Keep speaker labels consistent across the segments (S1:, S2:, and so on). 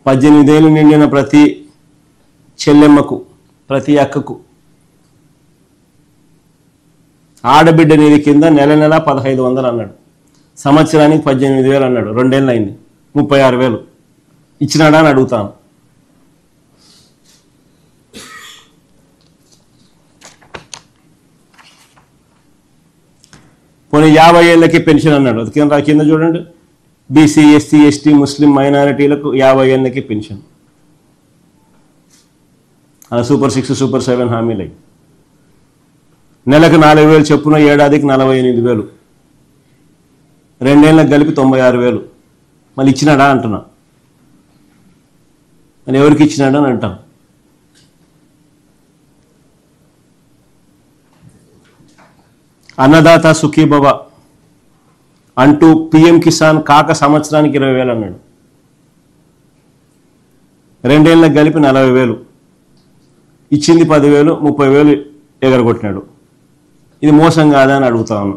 S1: 18 ఏళ్ళు నిండిన ప్రతి చెల్లెమ్మకు, ప్రతి అక్కకు ఆడబిడ్డ నిధి కింద నెల 1500 అన్నాడు. సంవత్సరానికి 18,000 అన్నాడు. 2 ఏళ్ళు అయింది, 36,000 ఇచ్చినాడా అని అడుగుతాను. పోనీ 50 ఏళ్ళకి పెన్షన్ అన్నాడు. అది కింద చూడండి, బీసీ, ఎస్సీ, ఎస్టీ, ముస్లిం మైనారిటీలకు 50 ఏళ్ళకి పెన్షన్. అలా సూపర్ 6, సూపర్ 7 హామీలు. నెలకు 4,000 చొప్పున, ఏడాదికి 48,000, 2 ఏళ్ళకి కలిపి 96,000. మళ్ళీ ఇచ్చినాడా అంటున్నా. మరి ఎవరికి ఇచ్చినాడు అని అంటాం. అన్నదాత సుఖీభవ అంటూ పిఎం కిసాన్ కాక సంవత్సరానికి 20,000 అన్నాడు. 2 ఏళ్ళకి కలిపి 40,000, ఇచ్చింది 10,000, 30,000 ఎగరగొట్టినాడు. ఇది మోసం కాదా అని అడుగుతాను.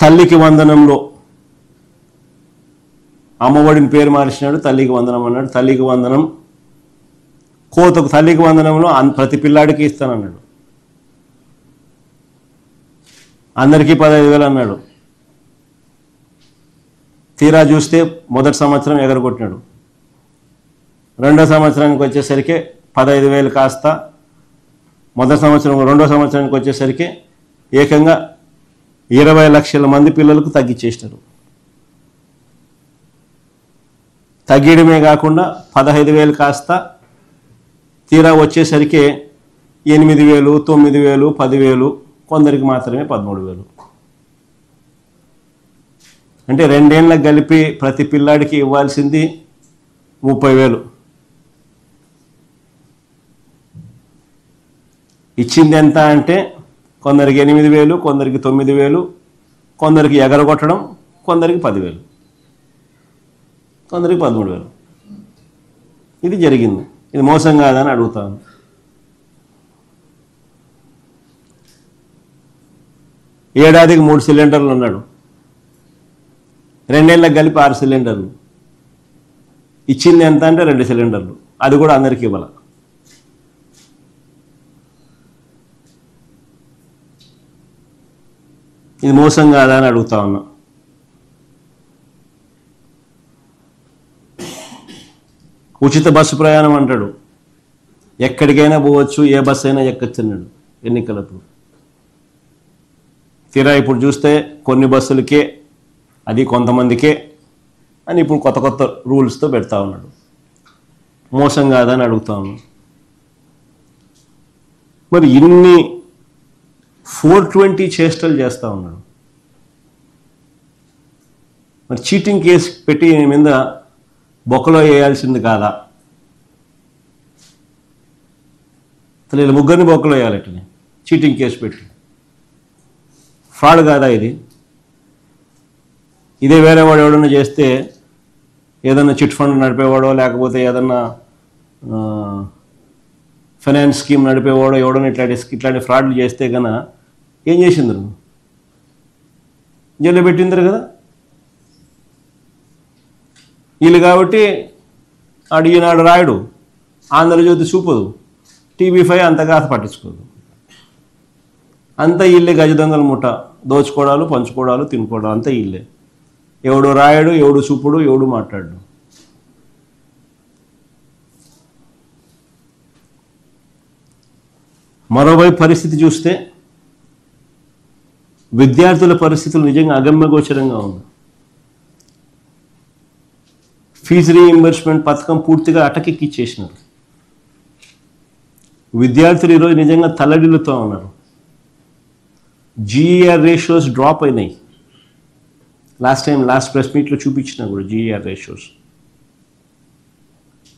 S1: తల్లికి వందనంలో అమ్మఒడిని పేరు మార్చినాడు, తల్లికి వందనం అన్నాడు. తల్లికి వందనం కోతకు, తల్లికి వందనంలో ప్రతి పిల్లాడికి ఇస్తానన్నాడు. అందరికీ 15,000 అన్నాడు. తీరా చూస్తే మొదటి సంవత్సరం ఎగరగొట్టినాడు. రెండో సంవత్సరానికి వచ్చేసరికి 15,000 కాస్త మొదటి సంవత్సరం, రెండో సంవత్సరానికి వచ్చేసరికి ఏకంగా 20 లక్షల మంది పిల్లలకు తగ్గించేసినారు. తగ్గడమే కాకుండా 15,000 కాస్త తీరా వచ్చేసరికి 8,000, 9,000, 10,000, కొందరికి మాత్రమే 13,000. అంటే 2 ఏళ్ళకి కలిపి ప్రతి పిల్లాడికి ఇవ్వాల్సింది 30,000. ఇచ్చింది ఎంత అంటే కొందరికి 8,000, కొందరికి 9,000, కొందరికి ఎగరగొట్టడం, కొందరికి 10,000, కొందరికి 13,000. ఇది జరిగింది. ఇది మోసం కాదని అడుగుతాను. ఏడాదికి 3 సిలిండర్లు ఉన్నాడు. 2 ఏళ్ళకి కలిపి 6 సిలిండర్లు. ఇచ్చింది ఎంత అంటే 2 సిలిండర్లు. అది కూడా అందరికీ ఇవ్వాలి. ఇది మోసం కాదా అని అడుగుతా ఉన్నా. ఉచిత బస్సు ప్రయాణం అంటాడు. ఎక్కడికైనా పోవచ్చు, ఏ బస్సు అయినా ఎక్కచ్చు అన్నాడు ఎన్నికలప్పుడు. తీరా ఇప్పుడు చూస్తే కొన్ని బస్సులకే, అది కొంతమందికే అని ఇప్పుడు కొత్త కొత్త రూల్స్తో పెడతా ఉన్నాడు. మోసం కాదని అడుగుతా ఉన్నా. మరి ఇన్ని 420 చేష్టలు చేస్తూ ఉన్నాడు. మరి చీటింగ్ కేసు పెట్టి మీద బొక్కలో వేయాల్సింది కాదా? అసలు వీళ్ళు ముగ్గురిని బొక్కలో వేయాలటని చీటింగ్ కేసు పెట్టి. ఫ్రాడ్ కాదా ఇది? ఇదే వేరే వాడు ఎవడన్నా చేస్తే, ఏదన్నా చిట్ ఫండ్ నడిపేవాడో, లేకపోతే ఏదన్నా ఫైనాన్స్ స్కీమ్ నడిపేవాడో ఎవడన్నా ఇట్లాంటి ఫ్రాడ్లు చేస్తే కన్నా ఏం చేసిందరు? జైల్లో పెట్టిందరు కదా వీళ్ళు. కాబట్టి ఈనాడు రాయడు, ఆంధ్రజ్యోతి చూపదు, TV5 అంతగా పట్టించుకోదు. అంతా ఇల్లే గజ దొంగల ముఠ, దోచుకోవడాలు, పంచుకోవడాలు, తినుకోవడాలు, అంతా ఇల్లే. ఎవడు రాయడు, ఎవడు చూపుడు, ఎవడు మాట్లాడు. మరోవైపు పరిస్థితి చూస్తే విద్యార్థుల పరిస్థితులు నిజంగా అగమ్యగోచరంగా ఉంది. ఫీజు రీఇంబర్స్మెంట్ పథకం పూర్తిగా అటకెక్కిచ్చేసినారు. విద్యార్థులు ఈరోజు నిజంగా తల్లడిల్లుతూ ఉన్నారు. జీఈఆర్ రేషియోస్ డ్రాప్ అయినాయి. లాస్ట్ ప్రెస్ మీట్లో చూపించినా కూడా జీఈఆర్ రేషియోస్,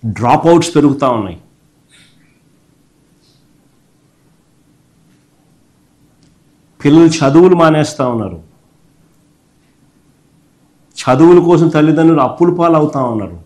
S1: డ్రాప్ అవుట్స్ పెరుగుతూ ఉన్నాయి. పిల్లలు చదువులు మానేస్తూ ఉన్నారు. చదువుల కోసం తల్లిదండ్రులు అప్పుల పాలు అవుతూ ఉన్నారు.